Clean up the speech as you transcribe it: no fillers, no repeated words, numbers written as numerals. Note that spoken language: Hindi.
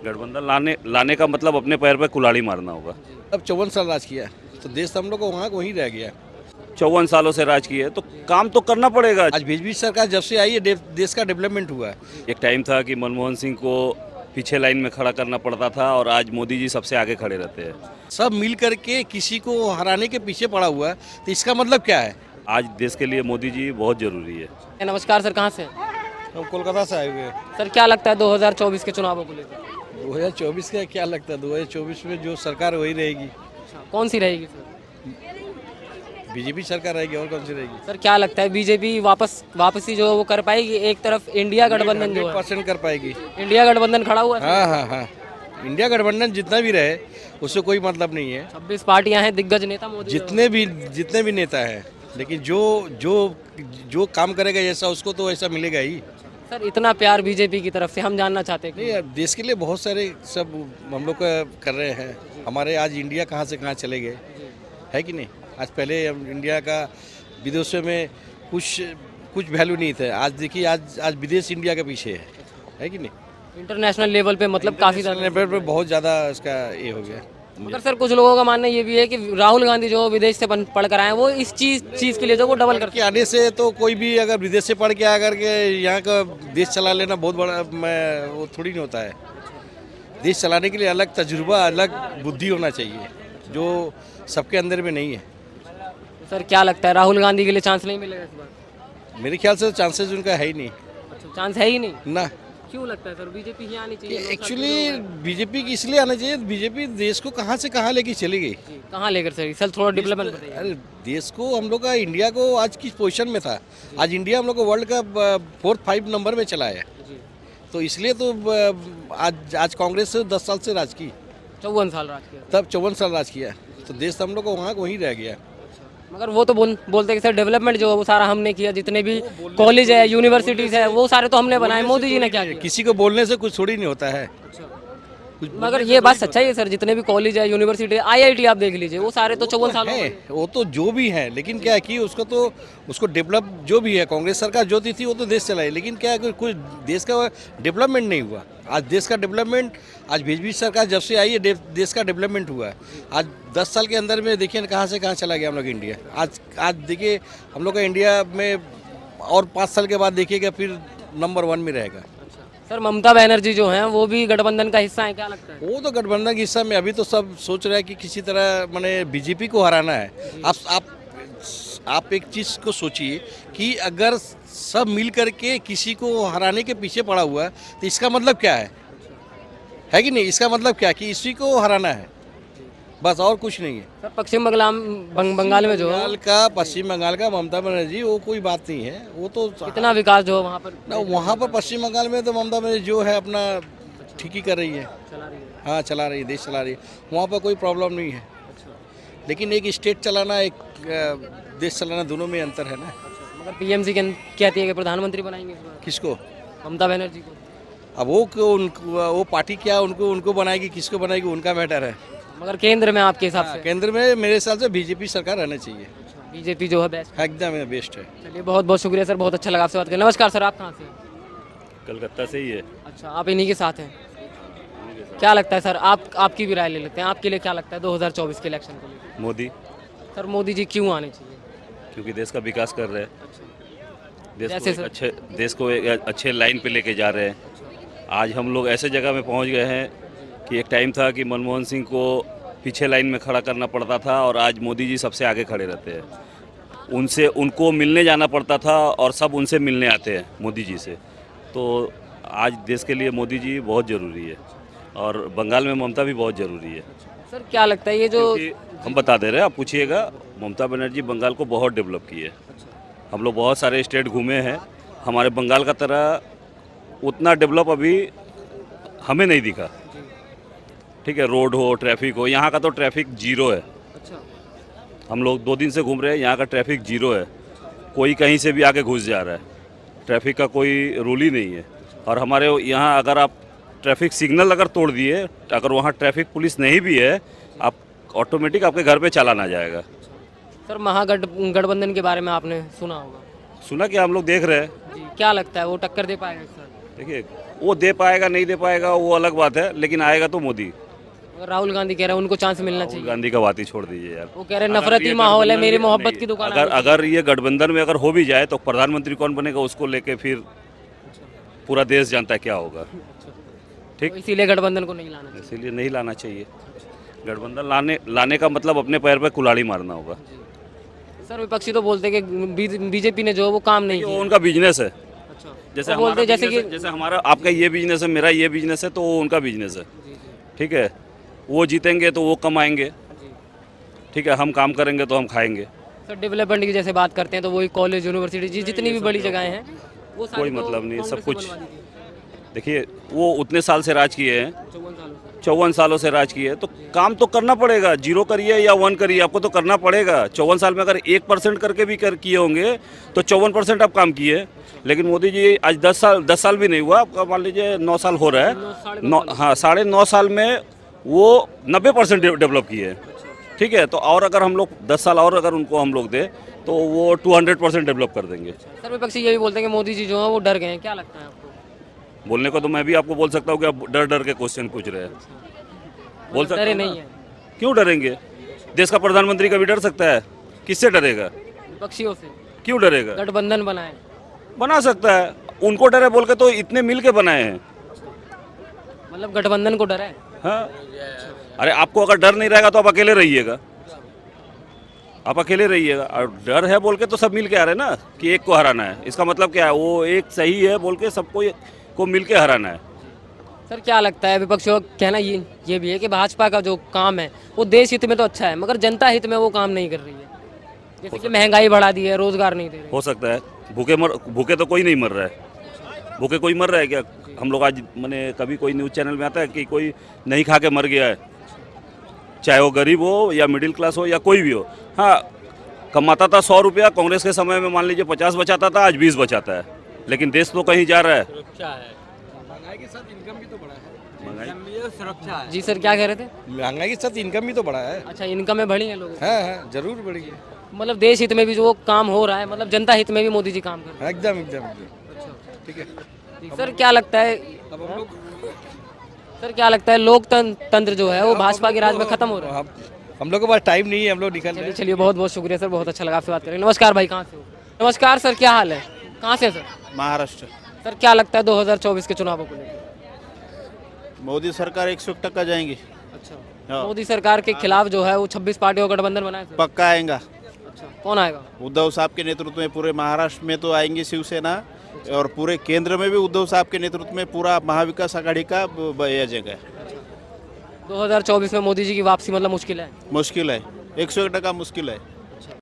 गठबंधन लाने का मतलब अपने पैर पे कुल्हाड़ी मारना होगा। अब 54 साल राज किया तो देश हम लोग को वहाँ वहीं रह गया। 54 सालों से राज किए तो काम तो करना पड़ेगा। आज बीजेपी सरकार जब से आई है देश का डेवलपमेंट हुआ है। एक टाइम था कि मनमोहन सिंह को पीछे लाइन में खड़ा करना पड़ता था और आज मोदी जी सबसे आगे खड़े रहते हैं। सब मिल करके किसी को हराने के पीछे पड़ा हुआ है, तो इसका मतलब क्या है? आज देश के लिए मोदी जी बहुत ज़रूरी है। नमस्कार सर, कहाँ से? हम कोलकाता से आए हुए हैं। सर क्या लगता है 2024 के चुनावों को लेकर? 2024 का क्या लगता है? 2024 में जो सरकार वही रहेगी। कौन सी रहेगी सर? बीजेपी सरकार रहेगी, और कौन सी रहेगी? सर क्या लगता है बीजेपी वापसी जो है वो कर पाएगी? एक तरफ इंडिया गठबंधन जो है, 100% कर पाएगी। इंडिया गठबंधन खड़ा हुआ है। हाँ हाँ हाँ, इंडिया गठबंधन जितना भी रहे उससे कोई मतलब नहीं है। 26 पार्टियां हैं, दिग्गज नेता मोदी जितने भी नेता हैं, लेकिन जो जो जो काम करेगा जैसा उसको तो ऐसा मिलेगा ही। सर इतना प्यार बीजेपी की तरफ से हम जानना चाहते हैं नहीं कि यार, देश के लिए बहुत सारे सब हम लोग कर रहे हैं। हमारे आज इंडिया कहाँ से कहाँ चले गए, है कि नहीं? आज पहले हम इंडिया का विदेशों में कुछ वैल्यू नहीं था। आज देखिए, आज विदेश इंडिया के पीछे है कि नहीं? इंटरनेशनल लेवल पे मतलब काफी ज्यादा। लेवल पे बहुत ज़्यादा इसका ये हो गया। मगर सर कुछ लोगों का मानना ये भी है कि राहुल गांधी जो विदेश से पढ़ कर आए हैं, वो इस चीज के लिए जो वो डबल के करते आने से तो कोई भी अगर विदेश से पढ़ के आकर के यहाँ का देश चला लेना बहुत बड़ा वो थोड़ी नहीं होता है। देश चलाने के लिए अलग तजुर्बा, अलग बुद्धि होना चाहिए, जो सबके अंदर में नहीं है। हैं। सर क्या लगता है राहुल गांधी के लिए चांस नहीं मिलेगा इस बार? मेरे ख्याल से चांसेस उनका है ही नहीं अच्छा, चांस है ही नहीं। ना। क्यों लगता है सर बीजेपी ही आनी चाहिए? एक्चुअली बीजेपी की इसलिए आना चाहिए, बीजेपी देश को कहाँ से कहाँ लेके चली गई। कहाँ लेकर सर थोड़ा डेवलपमेंट बताइए। अरे देश को, हम लोग का इंडिया को आज किस पोजीशन में था? आज इंडिया हम लोग को वर्ल्ड का 4-5 नंबर में चला है। तो इसलिए तो आज कांग्रेस से 10 साल से राज की, 54 साल राज किया। तब 54 साल राज किया, तो देश हम लोग को वहाँ वहीं रह गया। मगर वो तो बोलते कि सर डेवलपमेंट जो है वो सारा हमने किया, जितने भी कॉलेज है, यूनिवर्सिटीज है, वो सारे तो हमने बनाए। मोदी जी ने क्या किया? किसी को बोलने से कुछ थोड़ी नहीं होता है। मगर ये बात सच्चाई है सर, जितने भी कॉलेज है, यूनिवर्सिटी, आईआईटी आप देख लीजिए, वो सारे तो 54 साल है। वो तो जो भी है, लेकिन क्या है कि उसको डेवलप जो भी है, कांग्रेस सरकार जो थी वो तो देश चलाई, लेकिन क्या है कि कुछ देश का डेवलपमेंट नहीं हुआ। आज देश का डेवलपमेंट, आज बीजेपी सरकार जब से आई है देश का डेवलपमेंट हुआ है। आज 10 साल के अंदर में देखिए कहाँ से कहाँ चला गया हम लोग इंडिया। आज देखिए हम लोग का इंडिया में, और 5 साल के बाद देखिएगा फिर नंबर 1 में रहेगा। सर ममता बनर्जी जो है वो भी गठबंधन का हिस्सा है, क्या लगता है? वो तो गठबंधन के हिस्सा में अभी तो सब सोच रहे हैं कि किसी तरह मैंने बीजेपी को हराना है। आप एक चीज़ को सोचिए कि अगर सब मिल करके किसी को हराने के पीछे पड़ा हुआ है, तो इसका मतलब क्या है कि नहीं? इसका मतलब क्या है कि इसी को हराना है, बस, और कुछ नहीं है। सर पश्चिम बंगाल में जो है, पश्चिम बंगाल का ममता बनर्जी, वो कोई बात नहीं है। वो तो कितना विकास जो है वहाँ पर ना, वहाँ पर पश्चिम बंगाल में तो ममता बनर्जी जो है अपना ठीक ही कर रही है। चला रही है। हाँ, चला रही है, देश चला रही है, वहाँ पर कोई प्रॉब्लम नहीं है। लेकिन एक स्टेट चलाना, एक देश चलाना, दोनों में अंतर है ना। मगर पीएमसी कहती है कि प्रधानमंत्री बनाएंगे इस बार किसको? ममता बनर्जी को। अब वो पार्टी क्या उनको बनाएगी, किसको बनाएगी, उनका मैटर है। मगर केंद्र में आपके हिसाब से? केंद्र में मेरे हिसाब से बीजेपी सरकार रहना चाहिए। बीजेपी जो है बेस्ट, एकदम बेस्ट है। चलिए बहुत बहुत शुक्रिया सर, बहुत अच्छा लगा आपसे बात करके। नमस्कार सर, आप कहाँ से हैं? कलकत्ता से ही है। अच्छा, आप इन्हीं के साथ हैं। क्या लगता है सर, आपकी भी राय ले लेते हैं, आपके लिए क्या लगता है 2024 के इलेक्शन को लेकर? मोदी, सर मोदी जी क्यों आने चाहिए? क्योंकि देश का विकास कर रहे हैं, देश को एक अच्छे लाइन पे लेके जा रहे हैं। आज हम लोग ऐसे जगह में पहुंच गए हैं कि एक टाइम था कि मनमोहन सिंह को पीछे लाइन में खड़ा करना पड़ता था और आज मोदी जी सबसे आगे खड़े रहते हैं। उनको मिलने जाना पड़ता था और सब उनसे मिलने आते हैं मोदी जी से। तो आज देश के लिए मोदी जी बहुत ज़रूरी है और बंगाल में ममता भी बहुत ज़रूरी है। सर क्या लगता है ये जो हम बता दे रहे हैं, आप पूछिएगा, ममता बनर्जी बंगाल को बहुत डेवलप की है। हम लोग बहुत सारे स्टेट घूमे हैं, हमारे बंगाल का तरह उतना डेवलप अभी हमें नहीं दिखा। ठीक है, रोड हो, ट्रैफिक हो, यहाँ का तो ट्रैफिक जीरो है। अच्छा, हम लोग 2 दिन से घूम रहे हैं, यहाँ का ट्रैफिक जीरो है। कोई कहीं से भी आके घुस जा रहा है, ट्रैफिक का कोई रूल ही नहीं है। और हमारे यहाँ अगर आप ट्रैफिक सिग्नल अगर तोड़ दिए, अगर वहाँ ट्रैफिक पुलिस नहीं भी है, आप ऑटोमेटिक आपके घर पे चालान आ जाएगा। सर महागठबंधन के बारे में आपने सुना होगा? सुना कि हम लोग देख रहे हैं। जी, क्या लगता है वो टक्कर दे पाएगा इस साल? देखिए, वो दे पाएगा नहीं दे पाएगा वो अलग बात है, लेकिन आएगा तो मोदी। और राहुल गांधी कह रहे हैं उनको चांस मिलना राहुल चाहिए। गांधी का बात ही छोड़ दीजिए यार। वो कह रहे हैं अगर नफरती ये माहौल है, गठबंधन मेरी में- मोहब्बत नहीं, की दुकान अगर अगर ये गठबंधन में अगर हो भी जाए तो प्रधानमंत्री कौन बनेगा उसको लेके फिर पूरा देश जानता है क्या होगा। ठीक, तो इसीलिए गठबंधन को नहीं लाना चाहिए। इसीलिए नहीं लाना चाहिए। गठबंधन लाने का मतलब अपने पैर पे कुल्हाड़ी मारना होगा। सर विपक्षी तो बोलते हैं कि बीजेपी ने जो है वो काम नहीं वो किया। उनका बिजनेस है। अच्छा, जैसे वो बोलते हैं जैसे कि जैसे हमारा आपका ये बिजनेस है, मेरा ये बिजनेस है, तो वो उनका बिजनेस है। ठीक है, वो जीतेंगे तो वो कमाएंगे। ठीक है, हम काम करेंगे तो हम खाएंगे। सर डेवलपमेंट की जैसे बात करते हैं तो वही कॉलेज यूनिवर्सिटी जितनी भी बड़ी जगहें हैं वो सारी कोई तो मतलब नहीं, सब कांग्रेस ने कुछ बनवा दी थी। देखिए वो उतने साल से राज किए हैं, 54 सालों से। 54 सालों से राज किए, तो काम तो करना पड़ेगा। 0 करिए या 1 करिए, आपको तो करना पड़ेगा। 54 साल में अगर 1% करके भी किए होंगे तो 54% आप काम किए। लेकिन मोदी जी आज 10 साल भी नहीं हुआ, आपका मान लीजिए 9 साल हो रहा है। 9 हाँ 9.5 साल में वो 90% डेवलप किए हैं। ठीक है, तो और अगर हम लोग 10 साल और अगर उनको हम लोग दें तो वो 200% डेवलप कर देंगे। सर विपक्षी ये भी बोलते हैं कि मोदी जी जो है वो डर गए हैं, क्या लगता है आपको? बोलने को तो मैं भी आपको बोल सकता हूँ कि आप डर डर के क्वेश्चन पूछ रहे हैं। बोल सकता डरे हूँ ना। नहीं है क्यों डरेंगे? देश का प्रधानमंत्री कभी डर सकता है? किससे डरेगा? विपक्षियों से? क्यों डरेगा? गठबंधन बनाए। बना सकता है। उनको डरे बोल के तो इतने मिल के बनाए हैं। मतलब गठबंधन को डर है। हाँ, अरे आपको अगर डर नहीं रहेगा तो आप अकेले रहिएगा। आप अकेले रहिएगा। और डर है बोल के तो सब मिल के आ रहे हैं ना कि एक को हराना है। इसका मतलब क्या है? वो एक सही है बोल के सबको को मिल के हराना है। सर क्या लगता है विपक्षियों का कहना ये भी है कि भाजपा का जो काम है वो देश हित में तो अच्छा है मगर जनता हित में वो काम नहीं कर रही है। जैसे कि महंगाई बढ़ा दी है, रोजगार नहीं दे रही। हो सकता है। भूखे तो कोई नहीं मर रहा है। भूखे कोई मर रहा है क्या? हम लोग आज मैंने कभी कोई न्यूज़ चैनल में आता है कि कोई नहीं खा के मर गया है, चाहे वो गरीब हो या मिडिल क्लास हो या कोई भी हो। हाँ, कमाता था 100 रुपया, कांग्रेस के समय में मान लीजिए 50 बचाता था, आज 20 बचाता है। लेकिन देश तो कहीं जा रहा है। महंगाई के साथ इनकम भी तो बढ़ा है। महंगाई जी सर क्या कह रहे थे? महंगाई के साथ इनकम भी तो बढ़ा है। अच्छा इनकम में बढ़ी है लोगों की। हाँ, जरूर बढ़ी है। मतलब देश हित में भी जो वो काम हो रहा है, मतलब जनता हित में भी मोदी जी काम कर रहे एकदम एकदम ठीक है। हैं। सर क्या लगता है अब हम लोग सर क्या लगता है लोकतंत्र जो है वो भाजपा के राज में खत्म हो रहा है? हम लोग के पास टाइम नहीं है, हम लोग निकल रहे चलिए चलिए बहुत बहुत शुक्रिया सर, बहुत अच्छा लगा आपसे बात करेंगे। नमस्कार भाई, कहाँ से हो? नमस्कार सर, क्या हाल है? कहाँ से सर? महाराष्ट्र। सर क्या लगता है 2024 के चुनावों को लेकर? मोदी सरकार 100% जाएंगी। अच्छा, हाँ। मोदी सरकार के खिलाफ जो है वो 26 पार्टियों का गठबंधन बनाया सर? पक्का आएगा। अच्छा, कौन आएगा? उद्धव साहब के नेतृत्व में पूरे महाराष्ट्र में तो आएंगी शिवसेना, और पूरे केंद्र में भी उद्धव साहब के नेतृत्व में पूरा महाविकास आघाड़ी का यह जगह है। 2024 में मोदी जी की वापसी मतलब मुश्किल है? मुश्किल है, 101% मुश्किल है।